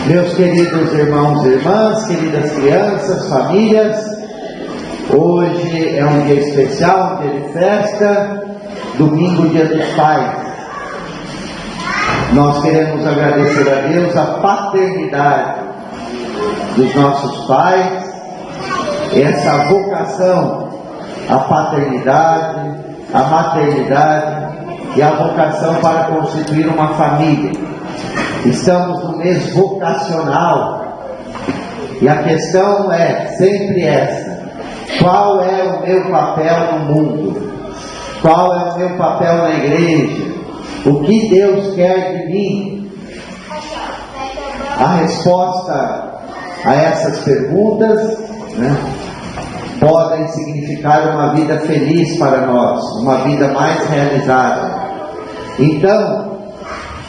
Meus queridos irmãos e irmãs, queridas crianças, famílias, hoje é um dia especial, um dia de festa, domingo, dia dos pais. Nós queremos agradecer a Deus a paternidade dos nossos pais, essa vocação, a paternidade, a maternidade e a vocação para constituir uma família. Estamos no mês vocacional e a questão é sempre essa: qual é o meu papel no mundo? Qual é o meu papel na igreja? O que Deus quer de mim? A resposta a essas perguntas, podem significar uma vida feliz para nós, uma vida mais realizada. Então,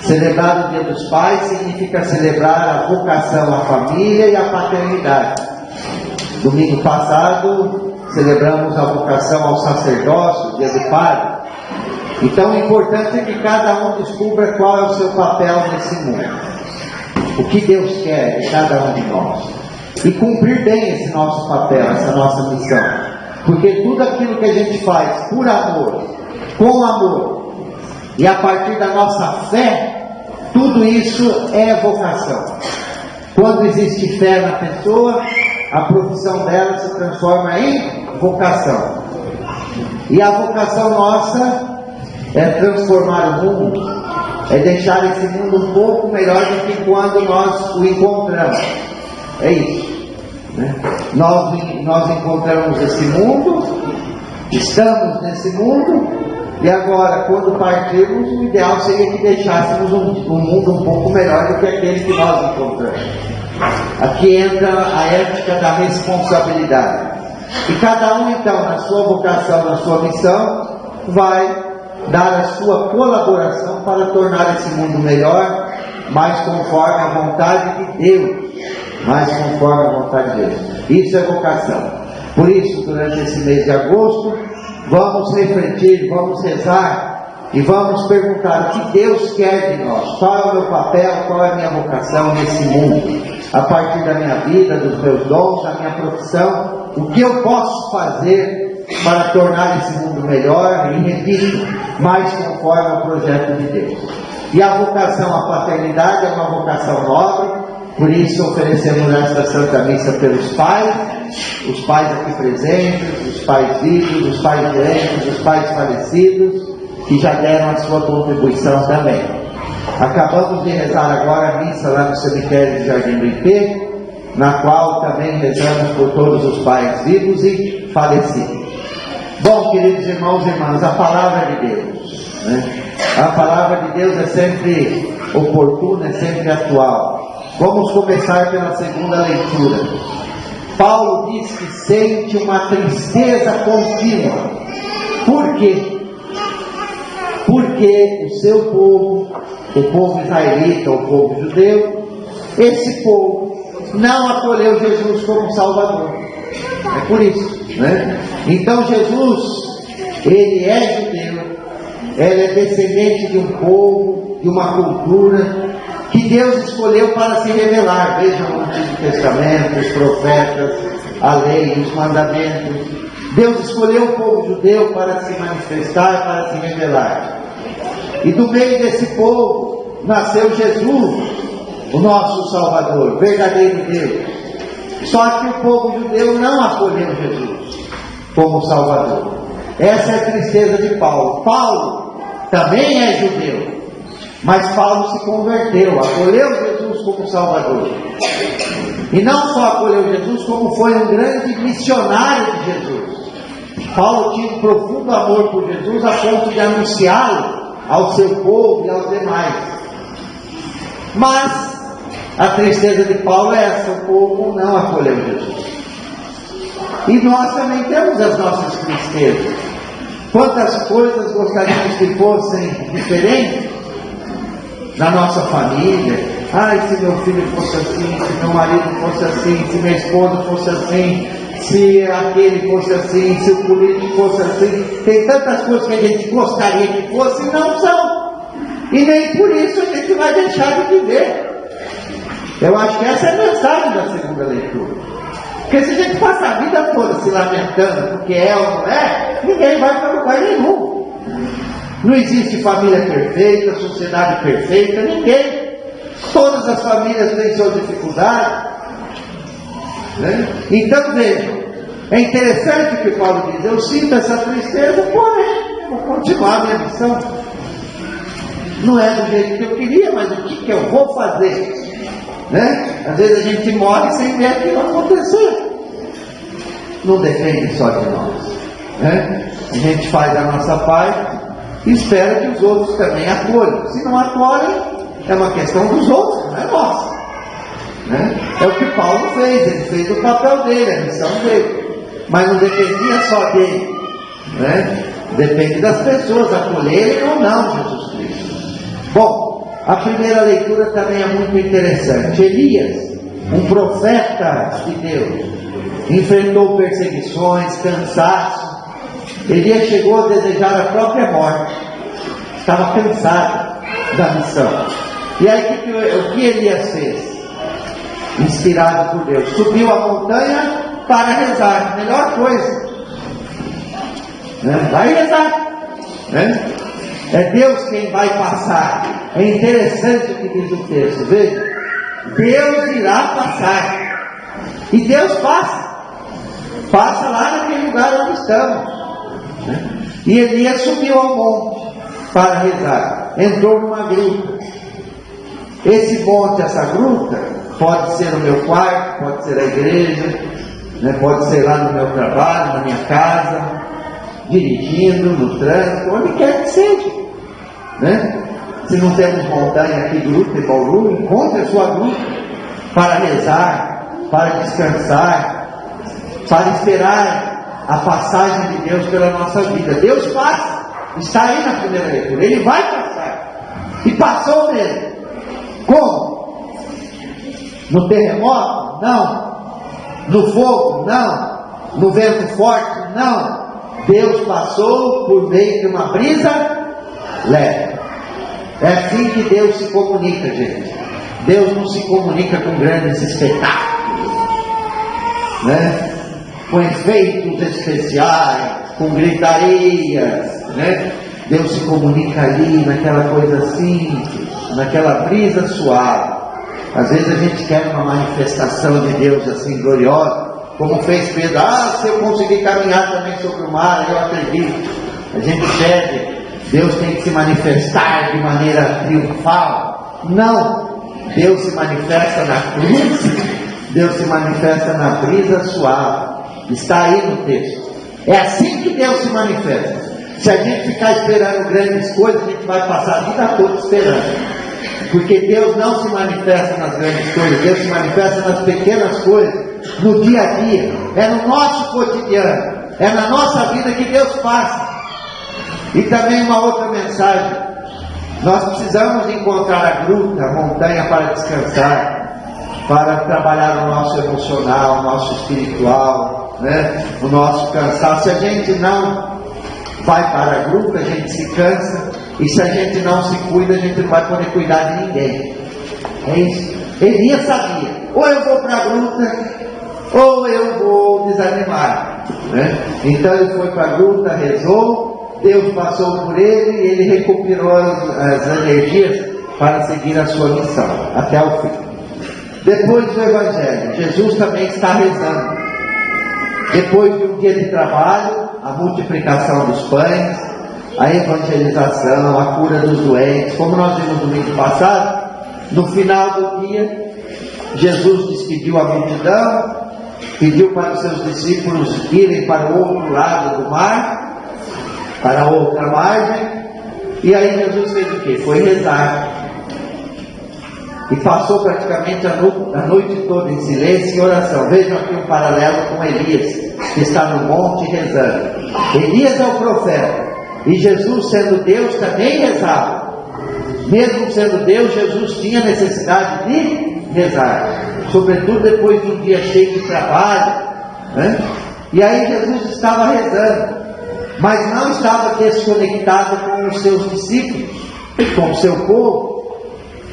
celebrar o Dia dos Pais significa celebrar a vocação à família e à paternidade. Domingo passado, celebramos a vocação ao sacerdócio, o Dia do Pai. Então, o importante é que cada um descubra qual é o seu papel nesse mundo. O que Deus quer de cada um de nós. E cumprir bem esse nosso papel, essa nossa missão. Porque tudo aquilo que a gente faz por amor, com amor, e a partir da nossa fé, tudo isso é vocação. Quando existe fé na pessoa, a profissão dela se transforma em vocação. E a vocação nossa é transformar o mundo, é deixar esse mundo um pouco melhor do que quando nós o encontramos. É isso. Nós encontramos esse mundo, estamos nesse mundo, e agora, quando partirmos, o ideal seria que deixássemos um mundo um pouco melhor do que aquele que nós encontramos. Aqui entra a ética da responsabilidade. E cada um, então, na sua vocação, na sua missão, vai dar a sua colaboração para tornar esse mundo melhor, mais conforme a vontade de Deus. Mais conforme a vontade de Deus. Isso é vocação. Por isso, durante esse mês de agosto, vamos refletir, vamos rezar e vamos perguntar o que Deus quer de nós. Qual é o meu papel, qual é a minha vocação nesse mundo? A partir da minha vida, dos meus dons, da minha profissão, o que eu posso fazer para tornar esse mundo melhor e, repito, mais conforme ao projeto de Deus. E a vocação à paternidade é uma vocação nobre. Por isso oferecemos esta Santa Missa pelos pais, os pais aqui presentes, os pais vivos, os pais doentes, os pais falecidos, que já deram a sua contribuição também. Acabamos de rezar agora a missa lá no cemitério de Jardim do Ipê, na qual também rezamos por todos os pais vivos e falecidos. Bom, queridos irmãos e irmãs, a palavra de Deus, a palavra de Deus é sempre oportuna, é sempre atual. Vamos começar pela segunda leitura. Paulo diz que sente uma tristeza contínua. Por quê? Porque o seu povo, o povo israelita, o povo judeu, esse povo não acolheu Jesus como Salvador. É por isso, Então Jesus, ele é judeu, ele é descendente de um povo, de uma cultura que Deus escolheu para se revelar. Vejam o Antigo Testamento, os profetas, a lei, os mandamentos. Deus escolheu o povo judeu para se manifestar, para se revelar. E do meio desse povo nasceu Jesus, o nosso Salvador, verdadeiro Deus. Só que o povo judeu não acolheu Jesus como Salvador. Essa é a tristeza de Paulo. Paulo também é judeu, mas Paulo se converteu, acolheu Jesus como Salvador. E não só acolheu Jesus, como foi um grande missionário de Jesus. Paulo tinha um profundo amor por Jesus, a ponto de anunciá-lo ao seu povo e aos demais. Mas a tristeza de Paulo é essa: o povo não acolheu Jesus. E nós também temos as nossas tristezas. Quantas coisas gostaríamos que fossem diferentes na nossa família. Ai, se meu filho fosse assim, se meu marido fosse assim, se minha esposa fosse assim, se aquele fosse assim, se o político fosse assim. Tem tantas coisas que a gente gostaria que fosse e não são. E nem por isso a gente vai deixar de viver. Eu acho que essa é a mensagem da segunda leitura. Porque se a gente passa a vida toda se lamentando porque é ou não é, ninguém vai para lugar nenhum. Não existe família perfeita, sociedade perfeita, ninguém. Todas as famílias têm suas dificuldades. Né? Então vejam, é interessante o que Paulo diz: eu sinto essa tristeza, porém, eu vou continuar a minha missão. Não é do jeito que eu queria, mas o que eu vou fazer? Né? Às vezes a gente morre sem ver aquilo acontecer. Não depende só de nós. Né? A gente faz a nossa parte e espera que os outros também acolham. Se não acolhem, é uma questão dos outros, não é nossa. Né? É o que Paulo fez, ele fez o papel dele, a missão dele. Mas não dependia só dele. Né? Depende das pessoas acolherem ou não Jesus Cristo. Bom, a primeira leitura também é muito interessante. Elias, um profeta de Deus, enfrentou perseguições, cansaço. Elias chegou a desejar a própria morte. Estava cansado da missão. E aí o que Elias fez? Inspirado por Deus, subiu a montanha para rezar. Melhor coisa, né? Vai rezar, né? É Deus quem vai passar. É interessante o que diz o texto. Veja, Deus irá passar. E Deus passa. Passa lá naquele lugar onde estamos, né? E Elias subiu ao monte para rezar. Entrou numa gruta. Esse monte, essa gruta, pode ser o meu quarto, pode ser a igreja, né? Pode ser lá no meu trabalho, na minha casa, dirigindo, no trânsito, onde quer que seja, né? Se não temos montanha aqui, gruta em Bauru, encontre a sua gruta para rezar, para descansar, para esperar a passagem de Deus pela nossa vida. Deus passa, está aí na primeira leitura, Ele vai passar, e passou mesmo. Como? No terremoto? Não. No fogo? Não. No vento forte? Não. Deus passou por meio de uma brisa leve. É assim que Deus se comunica, gente. Deus não se comunica com grandes espetáculos, né? Com efeitos especiais, com gritarias, né? Deus se comunica ali naquela coisa simples, naquela brisa suave. Às vezes a gente quer uma manifestação de Deus assim gloriosa, como fez Pedro. Se eu conseguir caminhar também sobre o mar, eu acredito. A gente pede, Deus tem que se manifestar de maneira triunfal. Não, Deus se manifesta na cruz, Deus se manifesta na brisa suave. Está aí no texto. É assim que Deus se manifesta. Se a gente ficar esperando grandes coisas, a gente vai passar a vida toda esperando. Porque Deus não se manifesta nas grandes coisas, Deus se manifesta nas pequenas coisas, no dia a dia. É no nosso cotidiano, é na nossa vida que Deus passa. E também uma outra mensagem: nós precisamos encontrar a gruta, a montanha para descansar, para trabalhar o nosso emocional, o nosso espiritual, né? O nosso cansaço. Se a gente não vai para a gruta, a gente se cansa. E se a gente não se cuida, a gente não vai poder cuidar de ninguém. É isso. Elias sabia: ou eu vou para a gruta, ou eu vou desanimar, né? Então ele foi para a gruta, rezou, Deus passou por ele e ele recuperou as energias para seguir a sua missão até o fim. Depois do Evangelho, Jesus também está rezando. Depois de um dia de trabalho, a multiplicação dos pães, a evangelização, a cura dos doentes, como nós vimos no domingo passado, no final do dia, Jesus despediu a multidão, pediu para os seus discípulos irem para o outro lado do mar, para a outra margem, e aí Jesus fez o quê? Foi rezar. E passou praticamente a noite toda em silêncio e oração. Vejam aqui um paralelo com Elias, que está no monte rezando. Elias é o profeta. E Jesus, sendo Deus, também rezava. Mesmo sendo Deus, Jesus tinha necessidade de rezar, sobretudo depois de um dia cheio de trabalho, né? E aí Jesus estava rezando, mas não estava desconectado com os seus discípulos, com o seu povo.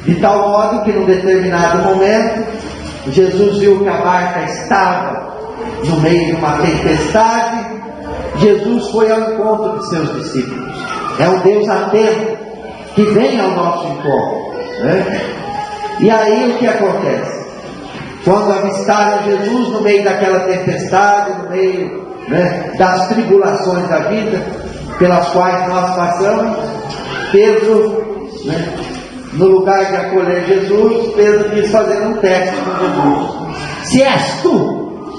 De tal modo que num determinado momento, Jesus viu que a barca estava no meio de uma tempestade. Jesus foi ao encontro de seus discípulos. É um Deus atento que vem ao nosso encontro, né? E aí o que acontece? Quando avistaram Jesus no meio daquela tempestade, no meio, né, das tribulações da vida pelas quais nós passamos, Pedro, né, no lugar de acolher Jesus, Pedro quis fazer um teste com Jesus. Se és tu,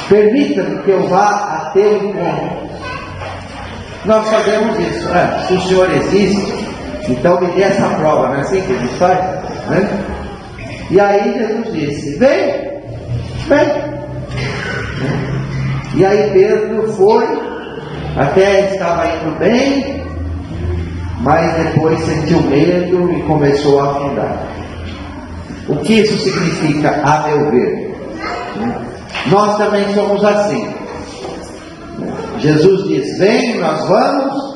permita-me que eu vá a teu encontro. Nós fazemos isso. Se o Senhor existe, então me dê essa prova. Não é assim que a gente faz? Né? E aí Jesus disse: vem, vem. E aí Pedro foi, até estava indo bem, mas depois sentiu medo e começou a afundar. O que isso significa, a meu ver? Nós também somos assim. Jesus diz: vem, nós vamos,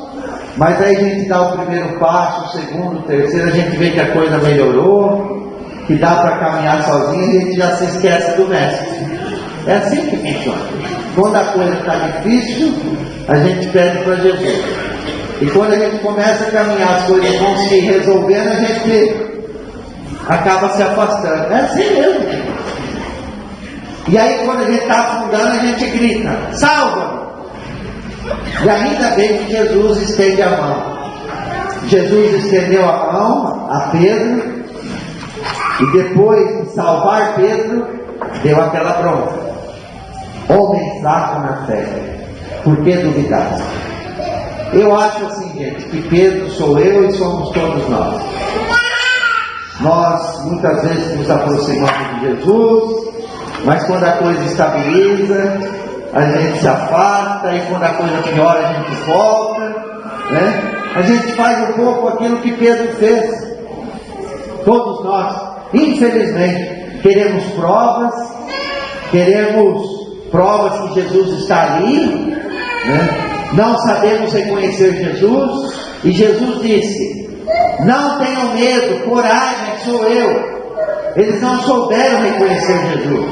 mas aí a gente dá o primeiro passo, o segundo, o terceiro, a gente vê que a coisa melhorou, que dá para caminhar sozinho, e a gente já se esquece do mestre. É assim que funciona. Quando a coisa está difícil, a gente pede para Jesus. E quando a gente começa a caminhar, as coisas vão se resolvendo, a gente acaba se afastando. É assim mesmo. E aí quando a gente está afundando, a gente grita: salva-me! E ainda bem que Jesus estende a mão. Jesus estendeu a mão a Pedro, e depois de salvar Pedro, deu aquela bronca: homem fraco na fé, por que duvidar? Eu acho assim, gente, que Pedro sou eu e somos todos nós. Nós muitas vezes nos aproximamos de Jesus, mas quando a coisa estabiliza, a gente se afasta, e quando a coisa piora, a gente volta, né? A gente faz um pouco aquilo que Pedro fez. Todos nós, infelizmente, queremos provas que Jesus está ali, né? Não sabemos reconhecer Jesus, e Jesus disse: não tenham medo, coragem, sou eu. Eles não souberam reconhecer Jesus,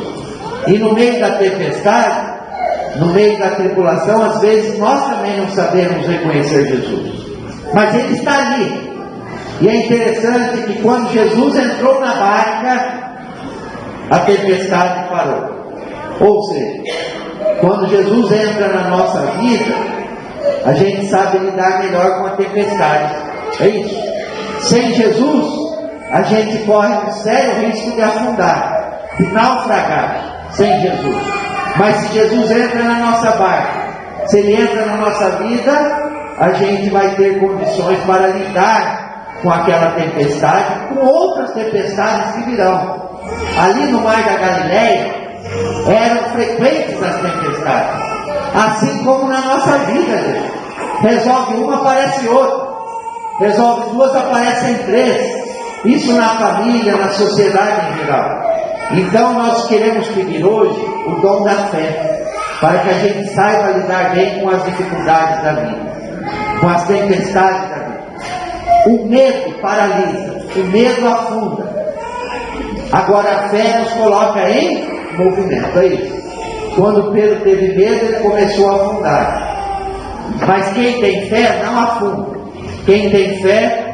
e no meio da tempestade, no meio da tribulação, às vezes nós também não sabemos reconhecer Jesus, mas Ele está ali. E é interessante que quando Jesus entrou na barca, a tempestade parou. Ou seja, quando Jesus entra na nossa vida, a gente sabe lidar melhor com a tempestade. É isso. Sem Jesus, a gente corre um sério risco de afundar, de naufragar. Sem Jesus. Mas se Jesus entra na nossa barca, se Ele entra na nossa vida, a gente vai ter condições para lidar com aquela tempestade, com outras tempestades que virão. Ali no mar da Galileia, eram frequentes as tempestades, assim como na nossa vida, gente. Resolve uma, aparece outra, resolve duas, aparecem três. Isso na família, na sociedade em geral. Então nós queremos pedir hoje o dom da fé, para que a gente saiba lidar bem com as dificuldades da vida, com as tempestades da vida. O medo paralisa, o medo afunda. Agora a fé nos coloca em movimento, é isso. Quando Pedro teve medo, ele começou a afundar. Mas quem tem fé não afunda. Quem tem fé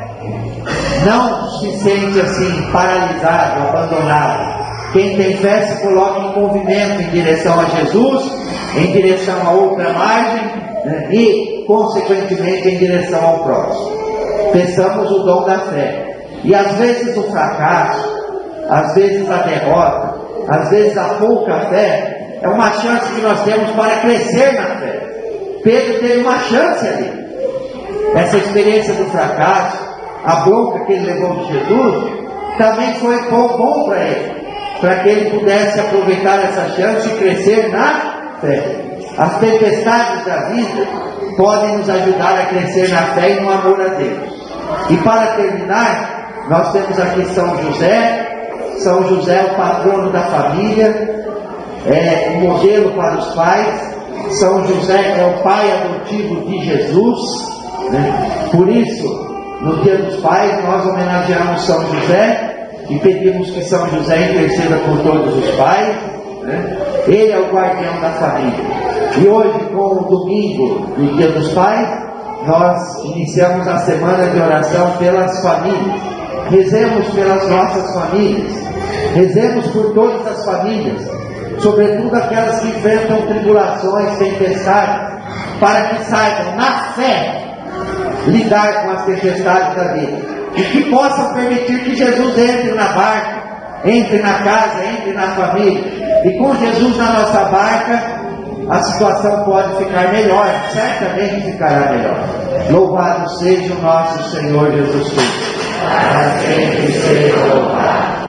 não se sente assim paralisado, abandonado. Quem tem fé se coloca em movimento em direção a Jesus, em direção a outra margem, né, e consequentemente em direção ao próximo. Peçamos o dom da fé. E às vezes o fracasso, às vezes a derrota, às vezes a pouca fé, é uma chance que nós temos para crescer na fé. Pedro teve uma chance ali. Essa experiência do fracasso, a bronca que ele levou de Jesus, também foi bom para ele, para que ele pudesse aproveitar essa chance e crescer na fé. As tempestades da vida podem nos ajudar a crescer na fé e no amor a Deus. E para terminar, nós temos aqui São José. São José é o patrono da família, é o modelo para os pais. São José é o pai adotivo de Jesus, né? Por isso, no Dia dos Pais, nós homenageamos São José e pedimos que São José interceda por todos os pais, né? Ele é o guardião da família. E hoje, com o domingo do Dia dos Pais, nós iniciamos a semana de oração pelas famílias. Rezemos pelas nossas famílias, rezemos por todas as famílias, sobretudo aquelas que enfrentam tribulações, tempestades, para que saibam, na fé, lidar com as tempestades da vida, e que possam permitir que Jesus entre na barca, entre na casa, entre na família, e com Jesus na nossa barca, a situação pode ficar melhor, certamente ficará melhor. Louvado seja o nosso Senhor Jesus Cristo. Para sempre seja louvado.